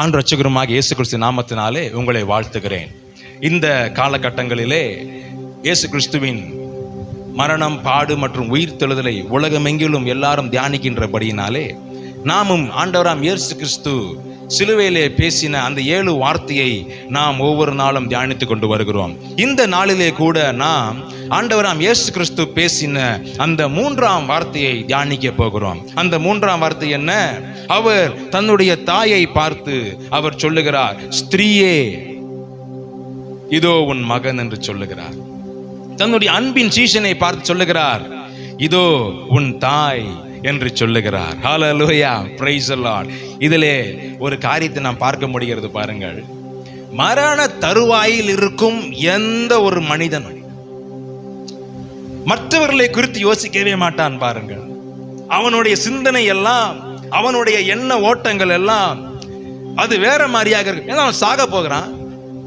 ஆண்டு ரட்சகருமாக இயேசு கிறிஸ்து நாமத்தினாலே உங்களை வாழ்த்துகிறேன். இந்த காலகட்டங்களிலே இயேசு கிறிஸ்துவின் மரணம், பாடு மற்றும் உயிர் தெழுதலை உலகமெங்கிலும் எல்லாரும் தியானிக்கின்றபடியினாலே நாமும் ஆண்டவராம் இயேசு கிறிஸ்து சிலுவையிலே பேசின அந்த 7 வார்த்தையை நாம் ஒவ்வொரு நாளும் தியானித்து கொண்டு வருகிறோம். இந்த நாளிலே கூட நாம் ஆண்டவராம் இயேசு கிறிஸ்து பேசின அந்த 3ஆம் வார்த்தையை தியானிக்க போகிறோம். அந்த 3ஆம் வார்த்தை என்ன? அவர் தன்னுடைய தாயை பார்த்து அவர் சொல்லுகிறார், ஸ்திரீயே இதோ உன் மகன் என்று சொல்லுகிறார். தன்னுடைய அன்பின் சீஷனை பார்த்து சொல்லுகிறார், இதோ உன் தாய் என்று சொல்லுகிறார். ஹல்லேலூயா, பிரைஸ் தி லார்ட். இதிலே ஒரு காரியத்தை நாம் பார்க்க முடிகிறது பாருங்கள். மரண தருவாயில் இருக்கும் எந்த ஒரு மனிதனும் மற்றவர்களை குறித்து யோசிக்கவே மாட்டான் பாருங்கள். அவனுடைய சிந்தனை எல்லாம், அவனுடைய எண்ண ஓட்டங்கள் எல்லாம் அது வேற மாதிரியாக இருக்கு. ஏன்னா அவன்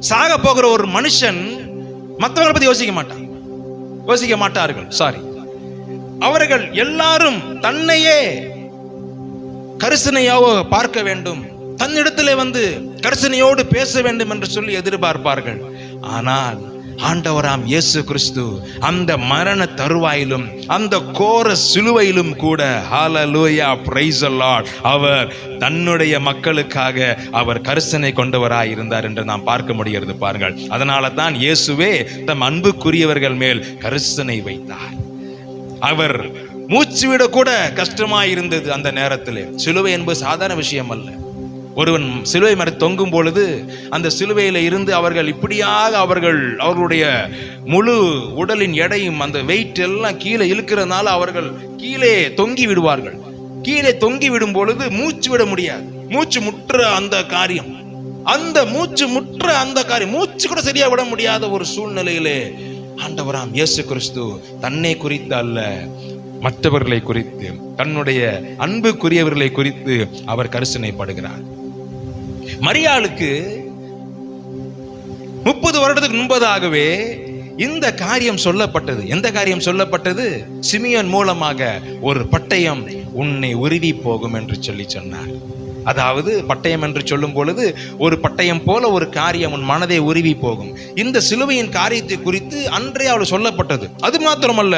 சாக போகிற ஒரு மனுஷன் மற்றவர்களை பத்தி யோசிக்க மாட்டார்கள். அவர்கள் எல்லாரும் தன்னையே கரிசனையாக பார்க்க வேண்டும், தன்னிடத்திலே வந்து கரிசனையோடு பேச வேண்டும் என்று சொல்லி எதிர்பார்ப்பார்கள். ஆனால் ஆண்டவராம் இயேசு கிறிஸ்து அந்த மரண தருவாயிலும் அந்த கோர சிலுவையிலும் கூட, ஹல்லேலூயா, பிரைஸ் தி லார்ட், அவர் தன்னுடைய மக்களுக்காக அவர் கரிசனை கொண்டவராய் இருந்தார் என்று நாம் பார்க்க முடிகிறது பாருங்கள். அதனால தான் இயேசுவே தம் அன்புக்குரியவர்கள் மேல் கரிசனை வைத்தார். அவர் மூச்சு விட கூட கஷ்டமாய் இருந்தது அந்த நேரத்தில். சிலுவை என்பது சாதாரண விஷயம் அல்ல. ஒருவன் சிலுவை மரத்தில் தொங்கும் பொழுது அந்த சிலுவையில இருந்து அவர்கள் இப்படியாக அவர்களுடைய முழு உடலின் எடையும் அந்த வெயிட் எல்லாம் கீழே இழுக்கிறதுனால அவர்கள் கீழே தொங்கி விடுவார்கள். கீழே தொங்கி விடும் பொழுது மூச்சு விட முடியாது. மூச்சு முற்ற அந்த காரியம் மூச்சு கூட சரியா விட முடியாத ஒரு சூழ்நிலையிலே ஆண்டவராம் இயேசு கிறிஸ்து தன்னை குறித்து அல்ல, மற்றவர்களை குறித்து, தன்னுடைய அன்புக்குரியவர்களை குறித்து அவர் கரிசனைப்படுகிறார். மரியாளுக்கு 30 வருடத்துக்கு முன்பதாகவே இந்த காரியம் சொல்லப்பட்டது. எந்த காரியம் சொல்லப்பட்டது? சிமியோன் மூலமாக ஒரு பட்டயம் உன்னை உருவி போகும் என்று சொன்னார். அதாவது பட்டயம் என்று சொல்லும் பொழுது ஒரு பட்டயம் போல ஒரு காரியம் உன் மனதை உருவி போகும். இந்த சிலுவையின் காரியத்தை குறித்து அன்றே அவள் சொல்லப்பட்டது. அது மாத்திரமல்ல,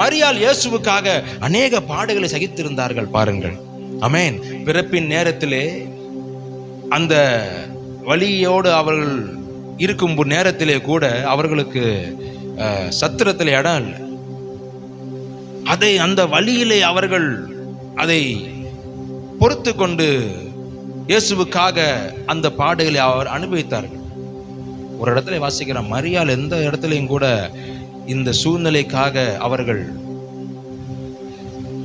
மரியாள் இயேசுவுக்காக அநேக பாடுகளை சகித்திருந்தார்கள் பாருங்கள். ஆமென். பிறப்பின் நேரத்திலே அந்த வலியோடு அவர்கள் இருக்கும் நேரத்திலே கூட அவர்களுக்கு சத்திரத்திலே இடம் இல்லை. அந்த வலியிலே அவர்கள் அதை பொறுத்து கொண்டு இயேசுவுக்காக அந்த பாடுகளை அவர் அனுபவித்தார்கள். ஒரு இடத்துல வாசிக்கிற மரியாள் எந்த இடத்துலையும் கூட இந்த சூழ்நிலைக்காக அவர்கள்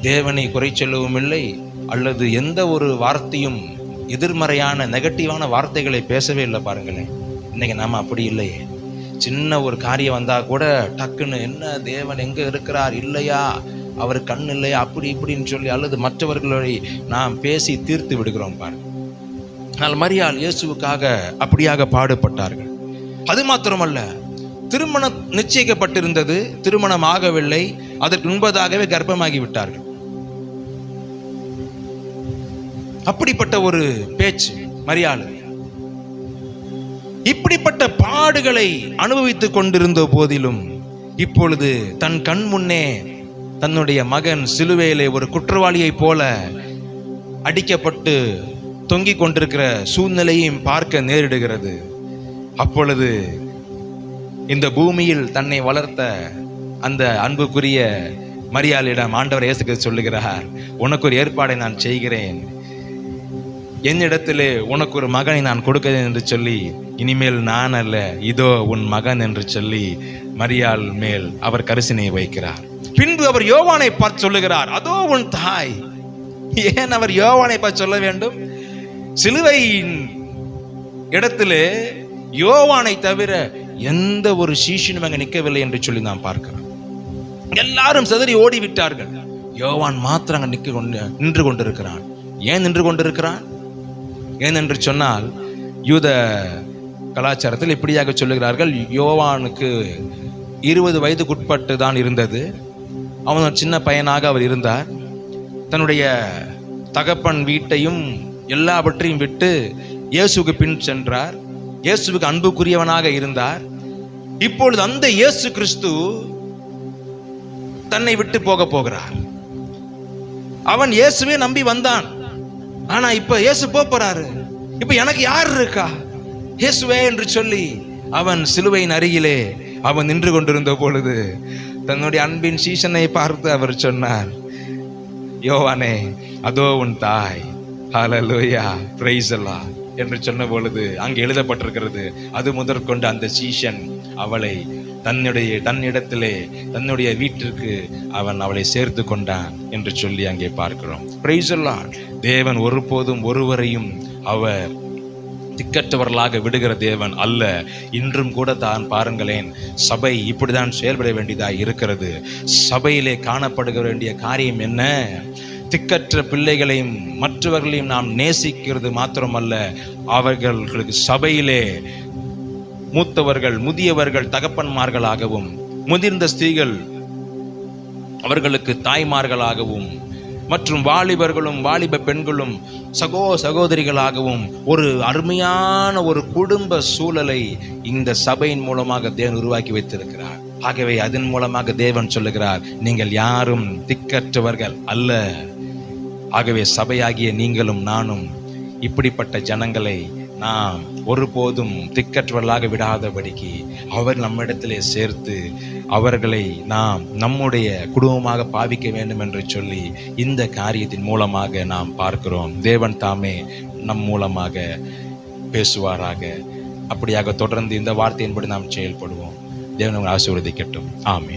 தேவனை குறை சொல்லவும் இல்லை, அல்லது எந்த ஒரு வார்த்தையும் எதிர்மறையான நெகட்டிவான வார்த்தைகளை பேசவே இல்லை பாருங்களேன். இன்னைக்கு நாம அப்படி இல்லையே. சின்ன ஒரு காரியம் வந்தா கூட டக்குன்னு, என்ன தேவன் எங்க இருக்கிறார், இல்லையா, அவர் கண் இல்லையா, அப்படி இப்படின்னு சொல்லி அல்லது மற்றவர்களை நாம் பேசி தீர்த்து விடுகிறோம் பாருங்க. ஆனால் மரியாள் இயேசுவுக்காக அப்படியாக பாடுபட்டார்கள். அது மாத்திரமல்ல, திருமணம் நிச்சயிக்கப்பட்டிருந்தது, திருமணம் ஆகவில்லை, அதற்கு முன்பதாகவே கர்ப்பமாகி விட்டார்கள். அப்படிப்பட்ட ஒரு பேச்சு மரியாள். இப்படிப்பட்ட பாடுகளை அனுபவித்துக் கொண்டிருந்த போதிலும் இப்பொழுது தன் கண் முன்னே தன்னுடைய மகன் சிலுவையிலே ஒரு குற்றவாளியை போல அடிக்கப்பட்டு தொங்கிக் கொண்டிருக்கிற சூழ்நிலையும் பார்க்க நேரிடுகிறது. அப்பொழுது இந்த பூமியில் தன்னை வளர்த்த அந்த அன்புக்குரிய மரியாளிடம் ஆண்டவர் இயேசு கிறிஸ்து சொல்லுகிறார், உனக்கு ஒரு ஏற்பாடை நான் செய்கிறேன், என்னிடத்திலே உனக்கு ஒரு மகனை நான் கொடுக்கிறேன் என்று சொல்லி, இனிமேல் நான் அல்ல, இதோ உன் மகன் என்று சொல்லி மரியாள் மேல் அவர் கரிசனையை வைக்கிறார். பின்பு அவர் யோவானை பார்த்து சொல்லுகிறார், அதோ உன் தாய். ஏன் அவர் யோவானை பார்த்து சொல்ல வேண்டும்? சிலுவையின் இடத்திலே யோவானை தவிர எந்த ஒரு சீஷனும் அங்கே நிற்கவில்லை என்று சொல்லி நாம் பார்க்கிறோம். எல்லாரும் சிதறி ஓடிவிட்டார்கள். யோவான் மாத்திரம் அங்கே நின்று கொண்டிருக்கிறான். ஏன் நின்று கொண்டிருக்கிறான்? ஏனென்று சொன்னால், யூத கலாச்சாரத்தில் இப்படியாக சொல்லுகிறார்கள், யோவானுக்கு 20 வயதுக்குட்பட்டு தான் இருந்தது. அவன் சின்ன பையனாக அவர் இருந்தார். தன்னுடைய தகப்பன் வீட்டையும் எல்லாவற்றையும் விட்டு இயேசுவுக்கு பின் சென்றார், இயேசுவுக்கு அன்புக்குரியவனாக இருந்தார். இப்பொழுது அந்த இயேசு கிறிஸ்து தன்னை விட்டு போகிறார். அவன் இயேசுவே நம்பி வந்தான். ஆனா இப்ப இயேசு போறாரு. இப்ப எனக்கு யார் இருக்கா இயேசுவே என்று சொல்லி அவன் சிலுவையின் அருகிலே அவன் நின்று கொண்டிருந்த பொழுது தன்னுடைய அன்பின் சீசனை பார்த்து அவர் சொன்னார், யோவானே, அதோ உன் தாய். ஹல்லேலூயா, பிரைஸ் தி லார்ட் என்று சொன்ன பொழுது அங்கே எழுதப்பட்டிருக்கிறது, அது முதற்கொண்டு அந்த சீஷன் அவளை தன்னிடத்திலே தன்னுடைய வீட்டிற்கு அவன் அவளை சேர்த்து கொண்டான் என்று சொல்லி அங்கே பார்க்கிறோம். Praise the Lord. தேவன் ஒருபோதும் ஒருவரையும் அவர் திக்கற்றவர்களாக விடுகிற தேவன் அல்ல. இன்றும் கூட தான் பாருங்களேன், சபை இப்படிதான் செயல்பட வேண்டியதாக இருக்கிறது. சபையிலே காணப்படுக வேண்டிய காரியம் என்ன? திக்கற்ற பிள்ளைகளையும் மற்றவர்களையும் நாம் நேசிக்கிறது மாத்திரமல்ல, அவர்களுக்கு சபையிலே மூத்தவர்கள் முதியவர்கள் தகப்பன்மார்களாகவும், முதிர்ந்த ஸ்திரீகள் அவர்களுக்கு தாய்மார்களாகவும், மற்றும் வாலிபர்களும் வாலிப பெண்களும் சகோதரிகளாகவும் ஒரு அருமையான ஒரு குடும்ப சூழலை இந்த சபையின் மூலமாக தேவன் உருவாக்கி வைத்திருக்கிறார். ஆகவே அதன் மூலமாக தேவன் சொல்லுகிறார், நீங்கள் யாரும் திக்கற்றவர்கள் அல்ல. ஆகவே சபையாகிய நீங்களும் நானும் இப்படிப்பட்ட ஜனங்களை நாம் ஒருபோதும் திக்கற்றவர்களாக விடாதபடிக்கு அவர் நம்மிடத்திலே சேர்த்து அவர்களை நாம் நம்முடைய குடும்பமாக பாவிக்க வேண்டும் என்று சொல்லி இந்த காரியத்தின் மூலமாக நாம் பார்க்கிறோம். தேவன் தாமே நம் மூலமாக பேசுவாராக. அப்படியாக தொடர்ந்து இந்த வார்த்தையின்படி நாம் செயல்படுவோம். தேவன் நம்மை ஆசீர்வதிக்கட்டும். ஆமென்.